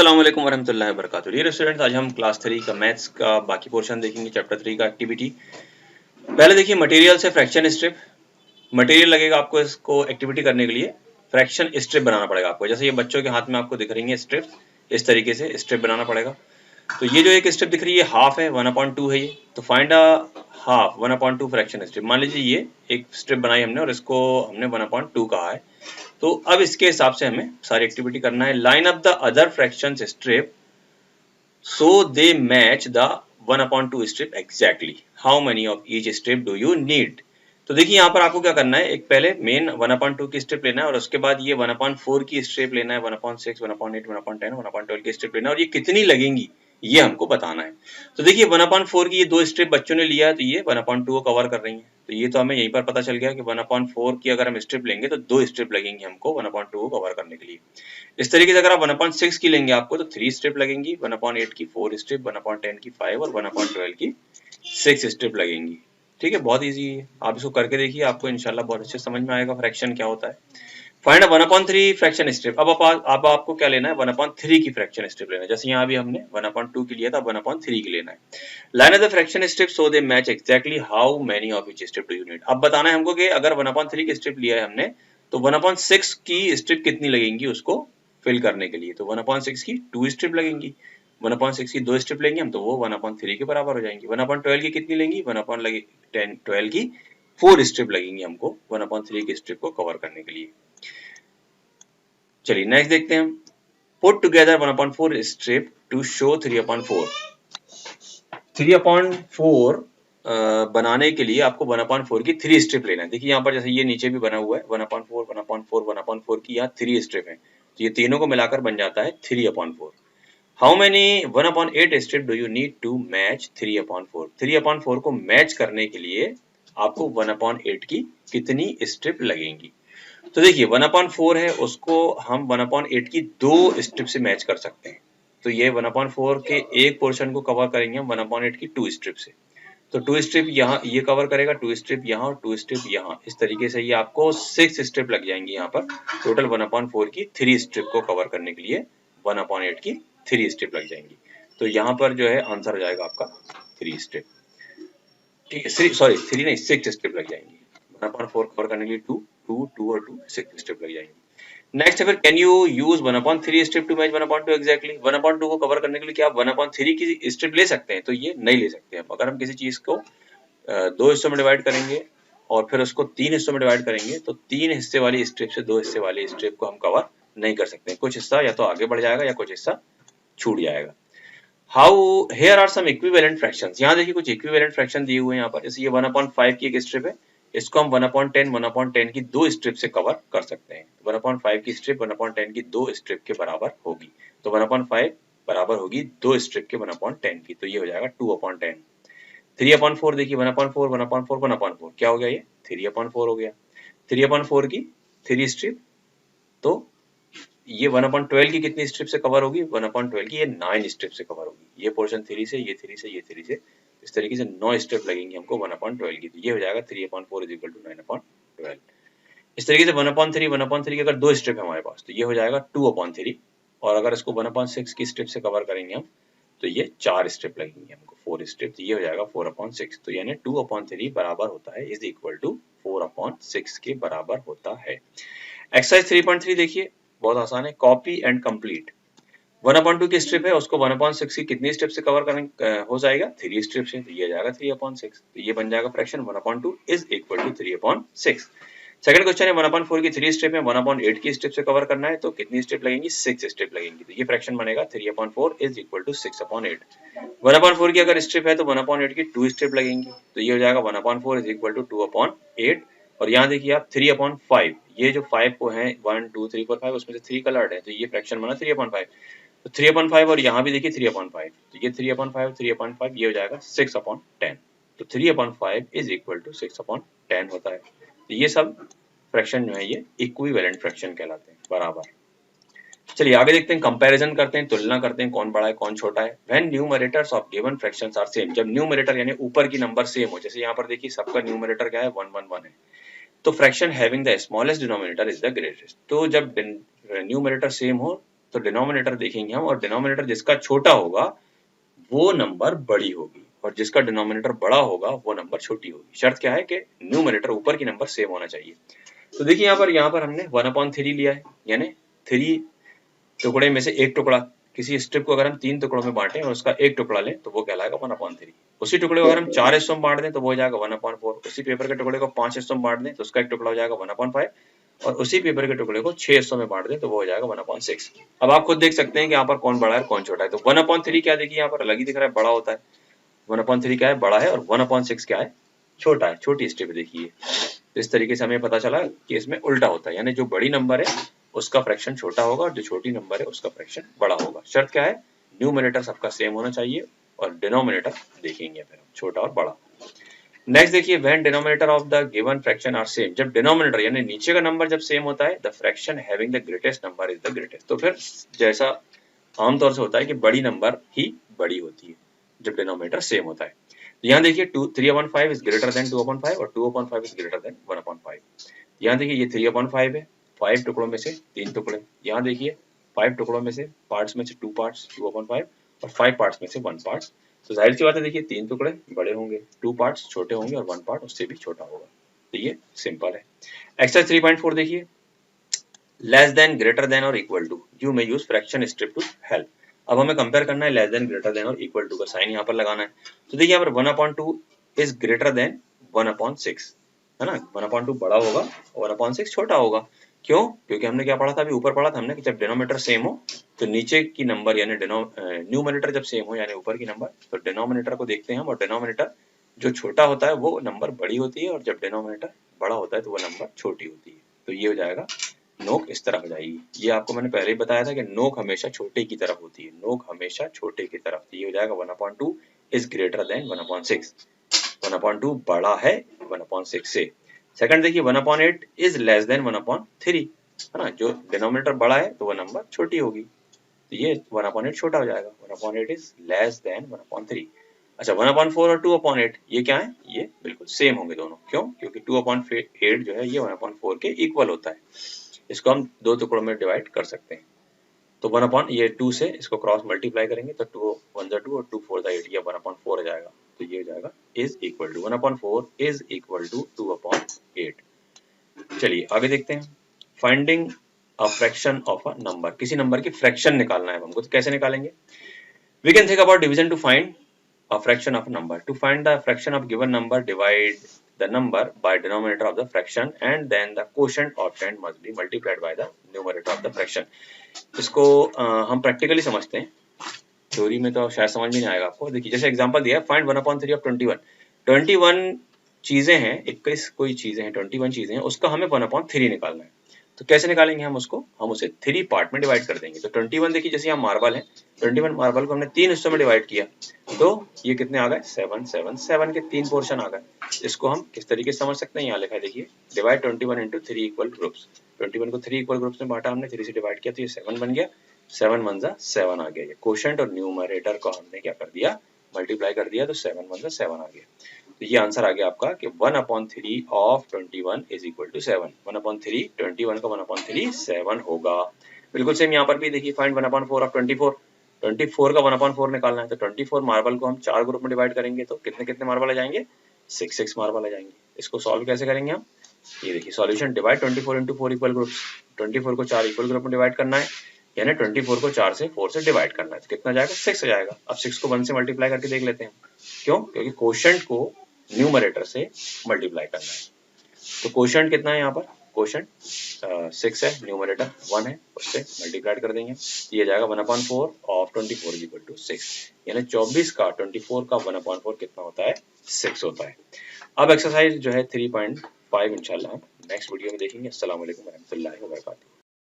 अस्सलाम वालेकुम वरहमतुल्लाहि वबरकातुहू। डियर स्टूडेंट्स, आज हम क्लास 3 का मैथ्स का बाकी पोर्शन देखेंगे, चैप्टर 3 का एक्टिविटी। पहले देखिए मटेरियल से फ्रैक्शन स्ट्रिप। मटेरियल लगेगा आपको इसको एक्टिविटी करने के लिए, फ्रैक्शन स्ट्रिप बनाना पड़ेगा आपको। जैसे ये बच्चों के हाथ में आपको दिख रही है स्ट्रिप, इस तरीके से स्ट्रिप बनाना पड़ेगा। तो ये जो एक स्ट्रिप दिख रही है हाफ है, 1/2 है ये। तो find a half 1/2 fraction strip. मान लीजिए ये एक स्ट्रिप बनाई हमने और इसको हमने 1/2 कहा है। तो अब इसके हिसाब से हमें सारी एक्टिविटी करना है। Line up the other fraction strip so they match the 1/2 strip exactly. How many of each strip do you need? तो देखिए यहाँ पर आपको क्या करना है, एक पहले मेन 1/2 की स्ट्रिप लेना है और उसके बाद ये 1/4 की स्ट्रिप लेना है, 1/6, 1/8, 1/10, 1/12 की स्ट्रिप लेना है और ये कितनी लगेंगी ये हमको बताना है। तो देखिए 1/4 की ये दो स्ट्रिप बच्चों ने लिया है तो ये 1/2 को कवर कर रही है। तो ये तो हमें यहीं पर पता चल गया कि 1/4 की अगर हम स्ट्रिप लेंगे तो दो स्ट्रिप लगेंगी हमको 1/2 को कवर करने के लिए। इस तरीके से अगर आप 1/6 की लेंगे आपको तो 3 स्ट्रिप लगेंगी, 1/8 की 4 स्ट्रिप, 1/10 की 5 और 1/12 की 6 स्ट्रिप लगेंगी। ठीक है, बहुत इजी है, आप इसको करके देखिए, आपको इंशाल्लाह बहुत अच्छे समझ में आएगा फ्रैक्शन क्या होता है। Find 1/3 fraction strip. अब आपको क्या लेना है, 1/3 की फ्रैक्शन स्ट्रिप लेना है। जैसे यहाँ भी हमने 1/2 की लिया था, 1/3 की लेना है। Line of the fraction strip so they match exactly how many of each strip do you need. अब बताना है हमको कि अगर 1/3 की स्ट्रिप लिया है हमने तो 1/6 की स्ट्रिप कितनी लगेंगी उसको फिल करने के लिए। तो 1/6 की 2 स्ट्रिप लगेंगी, 1/6 की 2 स्ट्रिप लेंगे हम तो वो 1/3 के बराबर हो जाएंगी। 1/12 की कितनी लेंगी, 1/12 की 4 स्ट्रिप लगेंगी हमको 1/3 की स्ट्रिप को कवर करने के लिए। चलिए नेक्स्ट देखते हैं हम। Put together 1/4 strip to show 3/4। 3/4 बनाने के लिए आपको 1/4 की 3 स्ट्रिप लेना है। देखिए यहाँ पर जैसे ये नीचे भी बना हुआ है 1/4, 1/4, 1/4 की यहाँ 3 स्ट्रिप है, तो ये तीनों को मिलाकर बन जाता है 3/4। How many 1/8 strip do you need to match 3/4। 3/4 को मैच करने के लिए आपको 1/8 की कितनी स्ट्रिप लगेंगी। तो देखिए 1/4 है उसको हम 1/8 की 2 स्ट्रिप से मैच कर सकते हैं। तो ये 1/4 के एक पोर्शन को कवर करेंगे हम 1/8 की 2 स्ट्रिप से। तो 2 स्ट्रिप यहाँ ये कवर करेगा, 2 स्ट्रिप यहाँ और 2 स्ट्रिप यहाँ। इस तरीके से ये आपको 6 स्ट्रिप लग जाएंगी यहाँ पर। टोटल 1/4 की 3 स्ट्रिप को कवर करने के लिए 1/8 की 3 स्ट्रिप लग जाएंगी। तो यहाँ पर जो है आंसर हो जाएगा आपका 3 स्ट्रिप। ठीक है, सॉरी 3 नहीं 6 स्ट्रिप लग जाएंगी। 1/4 कवर करने के लिए 2, 2, 2 और 2 6 स्ट्रिप लग जाएंगी। नेक्स्ट है फिर can you use 1/3 strip to match 1/2 exactly. 1/2 को कवर करने के लिए क्या आप 1/3 की स्ट्रिप ले सकते हैं, तो ये नहीं ले सकते हैं। अगर हम किसी चीज को दो हिस्सों में डिवाइड करेंगे और फिर उसको 3 हिस्सों में डिवाइड करेंगे तो 3 हिस्से वाली स्ट्रिप से 2 हिस्से वाली स्ट्रिप को हम कवर नहीं कर सकते। कुछ हिस्सा या तो आगे बढ़ जाएगा या कुछ हिस्सा छूट जाएगा। How here are some equivalent fractions. यहाँ देखिए कुछ इक्विवेलेंट फ्रैक्शन दिए हुए हैं यहाँ पर। जैसे ये 1/5 की एक स्ट्रिप है, इसको हम 1/10 की 2 स्ट्रिप से कवर कर सकते हैं। 1/5 की स्ट्रिप 1/10 की 2 स्ट्रिप के बराबर होगी। तो 1/5 बराबर होगी 2 स्ट्रिप के 1/10 की, तो ये हो जाएगा 2/10। 3/4 देखिए 1/4, 1/4, 1/4 क्या हो गया, ये 3/4 हो गया। 3/4 की 3 स्ट्रिप, तो ये 1/12 की कितनी स्ट्रिप से कवर होगी, 1/12 की ये 9 स्ट्रिप से कवर होगी। ये पोर्शन 3 से, ये 3 से, ये 3 से, इस तरीके से 9 स्ट्रिप लगेंगी हमको 1/12 की। तो ये हो जाएगा 3/4 = 9/12। इस तरीके से 1/3 की अगर 2 स्ट्रिप है हमारे पास तो ये हो जाएगा 2/3। और अगर इसको 1/6 की स्ट्रिप से कवर करेंगे हम तो ये 4 स्ट्रिप लगेंगी हमको, 4 स्ट्रिप, तो ये हो जाएगा 4/6। तो यानी 2/3 बराबर होता है इज इक्वल टू 4/6 के बराबर होता है। एक्सरसाइज 3.3 देखिए, बहुत आसान है। Copy and complete. 1/2 की स्ट्रिप है, उसको 1/6 की कितनी स्ट्रिप से कवर करने हो जाएगा, 3 स्ट्रिप से, तो ये जाएगा 3/6। तो ये बन जाएगा fraction 1/2 is equal to 3/6। Second question है 1/4 की 3 स्ट्रिप है, 1/8 की स्ट्रिप से कवर करना है तो कितनी स्ट्रिप लगेंगी, 6 स्ट्रिप लगेंगी। तो ये फ्रैक्शन बनेगा 3/4 इज इक्वल टू 6/8। 1/4 की अगर स्ट्रिप है तो 1/8 की 2 स्ट्रिप लगेंगी, तो ये हो जाएगा 1/4 इज इक्वल टू 2/8। और यहाँ देखिए आप 3/5, ये जो 5 को है 1 2 3 4 5 उसमें से 3 कलर्ड है, तो ये फ्रैक्शन बना 3/5। तो 3/5 और यहाँ भी देखिए 3/5, तो ये 3/5 3/5 ये हो जाएगा 6/10। तो 3/5 इज इक्वल टू 6/10 होता है। तो ये सब फ्रैक्शन जो है ये इक्विवेलेंट फ्रैक्शन कहलाते हैं, बराबर। चलिए आगे देखते हैं, कंपैरिजन करते हैं, तुलना करते हैं, कौन बड़ा है कौन छोटा है। When numerators of given fractions are same, जब न्यूमरेटर यानी ऊपर की नंबर सेम हो, जैसे यहाँ पर देखिए सबका न्यूमरेटर क्या है 1 1 1 है, तो fraction having the smallest denominator is the greatest. तो जब न्यूमरेटर सेम हो तो डिनोमिनेटर देखेंगे हम, और डिनोमिनेटर जिसका छोटा होगा वो नंबर बड़ी होगी, और जिसका डिनोमिनेटर बड़ा होगा वो नंबर छोटी होगी। शर्त क्या है कि न्यूमरेटर ऊपर की नंबर सेम होना चाहिए। तो देखिए यहाँ पर हमने 1/3 लिया है, यानी 3 टुकड़े में से एक टुकड़ा, किसी स्ट्रिप को अगर हम 3 टुकड़ों में बांटें और उसका एक टुकड़ा लें तो वो कहलाएगा 1/3। उसी टुकड़े को अगर हम 4 हिस्सों में बांट दें तो वो हो जाएगा 1/4। उसी पेपर के टुकड़े को 5 हिस्सों में बांट दें तो उसका एक टुकड़ा हो जाएगा 1/5, और उसी पेपर के टुकड़े को 6 हिस्सों में बांट दें तो वो हो जाएगा 1/6। अब आप खुद देख सकते हैं कि यहाँ पर कौन बड़ा है कौन छोटा है। तो 1/3 क्या, देखिए यहाँ पर अलग ही दिख रहा है, बड़ा होता है। 1/3 क्या है, बड़ा है, और 1/6 क्या है, छोटा है, छोटी स्ट्रिप देखिए। तो इस तरीके से हमें पता चला कि इसमें उल्टा होता है, यानी जो बड़ी नंबर है उसका फ्रैक्शन छोटा होगा और जो छोटी नंबर है उसका फ्रैक्शन बड़ा होगा। शर्त क्या है, न्यूमरेटर सबका सेम होना चाहिए, और डिनोमिनेटर देखेंगे फिर छोटा और बड़ा। नेक्स्ट देखिए, when denominator of the given fraction are same, जब डिनोमिनेटर यानी नीचे का नंबर जब सेम होता है, the fraction having the greatest number is the greatest. तो फिर जैसा आमतौर से होता है कि बड़ी नंबर ही बड़ी होती है जब डिनोमिनेटर सेम होता है। तो यहाँ देखिए 3/5 इज ग्रेटर देन 2/5 और 2/5 इज ग्रेटर देन 1/5। यहाँ देखिए ये 3/5 है, 5 टुकड़ों में से 3 टुकड़े। यहाँ देखिए 5 टुकड़ों में से पार्ट्स में से 2 पार्ट्स 2/5 और 5 पार्ट्स में से 1 पार्ट। तो जाहिर सी बात है, देखिए 3 टुकड़े बड़े होंगे, 2 पार्ट्स छोटे होंगे और 1 पार्ट उससे भी छोटा होगा। तो ये सिंपल है। एक्सरसाइज 3.4 देखिए, लेस देन, ग्रेटर देन और equal to, you may use fraction strip to help. अब हमें कंपेयर करना है लेस देन, ग्रेटर देन और इक्वल टू का साइन यहाँ पर लगाना है। तो देखिए यहाँ पर 1/2 इज ग्रेटर देन 1/6, है ना। 1/2 बड़ा होगा और 1/6 छोटा होगा। क्यों? क्योंकि हमने क्या पढ़ा था, अभी ऊपर पढ़ा था हमने कि जब डिनोमिनेटर सेम हो तो नीचे की नंबर यानी न्यूमरेटर जब सेम हो यानी ऊपर की नंबर, तो डिनोमिनेटर को देखते हैं हम, और डिनोमिनेटर जो छोटा होता है वो नंबर बड़ी होती है, और जब डिनोमिनेटर बड़ा होता है तो वो नंबर छोटी होती है। तो ये हो जाएगा, नोक इस तरह हो जाएगी। ये आपको मैंने पहले ही बताया था कि नोक हमेशा छोटे की तरफ होती है, नोक हमेशा छोटे की तरफ। ये हो जाएगा 1/2 इज ग्रेटर देन 1/6, 1/2 बड़ा है 1/6 से। सेकंड देखिए 1/8 इज लेस देन 1/3, है ना। जो डिनोमिनेटर बड़ा है तो वो नंबर छोटी होगी, तो ये 1/8 छोटा हो जाएगा, 1/8 इज लेस देन 1/3। अच्छा 1/4 और 2/8 ये क्या है, ये बिल्कुल सेम होंगे दोनों। क्यों? क्योंकि 2/8 जो है ये 1/4 के इक्वल होता है। इसको हम दो टुकड़ों में डिवाइड कर सकते हैं। तो 2 से इसको क्रॉस मल्टीप्लाई करेंगे तो 2 1 2 और 2 4 8, ये 1/4 हो जाएगा। तो ये हो जाएगा is equal to 1/4 is equal to 2/8। चलिए आगे देखते हैं। Finding a fraction of a number, किसी नंबर की फ्रैक्शन निकालना है हमको, तो कैसे निकालेंगे? We can think about division to find a fraction of a number. To find the fraction of given number, divide the number by denominator of the fraction and then the quotient obtained must be multiplied by the numerator of the fraction. इसको हम practically समझते हैं, theory में तो शायद समझ में नहीं आएगा आपको। देखिए जैसे एग्जांपल दिया है, फाइंड 1/3 ऑफ 21। 21 चीजें हैं, 21 कोई चीजें हैं, 21 चीजें हैं, उसका हमें 1/3 निकालना है। तो कैसे निकालेंगे हम उसको? हम उसे 3 पार्ट में डिवाइड कर देंगे। तो 21 देखिए जैसे यहाँ मार्बल है, 21 मार्बल को हमने 3 हिस्सों में डिवाइड किया, तो ये कितने आ गए? 7 7 7 के 3 पोर्शन आ गए। इसको हम किस तरीके से समझ सकते हैं, यहाँ लिखा है देखिए, डिवाइड 21 इंटू 3 इक्वल ग्रुप्स। 21 को 3 इक्वल ग्रुप्स में बांटा हमने, 3 से डिवाइड किया तो ये 7 बन गया, 7 1 जा 7 आ गया। ये क्वोशिएंट और न्यूमरेटर को हमने क्या कर दिया, मल्टीप्लाई कर दिया, तो 7 1 जा 7 आ गया। तो ये आंसर आ गया आपका कि 1/3 ऑफ 21 इज इक्वल टू 7। 1/3 21 का 1/3 7 होगा। बिल्कुल सेम यहाँ पर भी देखिए, फाइंड 1/4 ऑफ 24। 24 का 1/4 निकालना है, तो 24 मार्बल को हम 4 ग्रुप में डिवाइड करेंगे तो कितने कितने मार्बल आ जाएंगे? 6 मार्बल आ जाएंगे। इसको सॉल्व कैसे करेंगे हम? ये देखिए solution, divide 24 into 4 equal groups. 24 को 4 इक्वल ग्रुप में डिवाइड करना है, यानी 24 को 4 से 4 से डिवाइड करना है, तो कितना जाएगा? 6 आ जाएगा। अब 6 को 1 से मल्टीप्लाई करके देख लेते हैं। क्यों? क्योंकि क्वोशिएंट को न्यूमरेटर से मल्टीप्लाई करना है। तो क्वोशिएंट कितना है यहाँ पर? क्वोशिएंट 6 है, न्यूमरेटर 1 है, उससे मल्टीप्लाई कर देंगे। ये जाएगा 1/4 ऑफ 24 इज इक्वल टू 6, यानी 24 का 24 का 1/4 कितना होता है? 6 होता है। अब एक्सरसाइज जो है 3.5 इंशाल्लाह हम नेक्स्ट वीडियो में देखेंगे। अस्सलाम वालेकुम रहमतुल्लाहि व बरकातहू।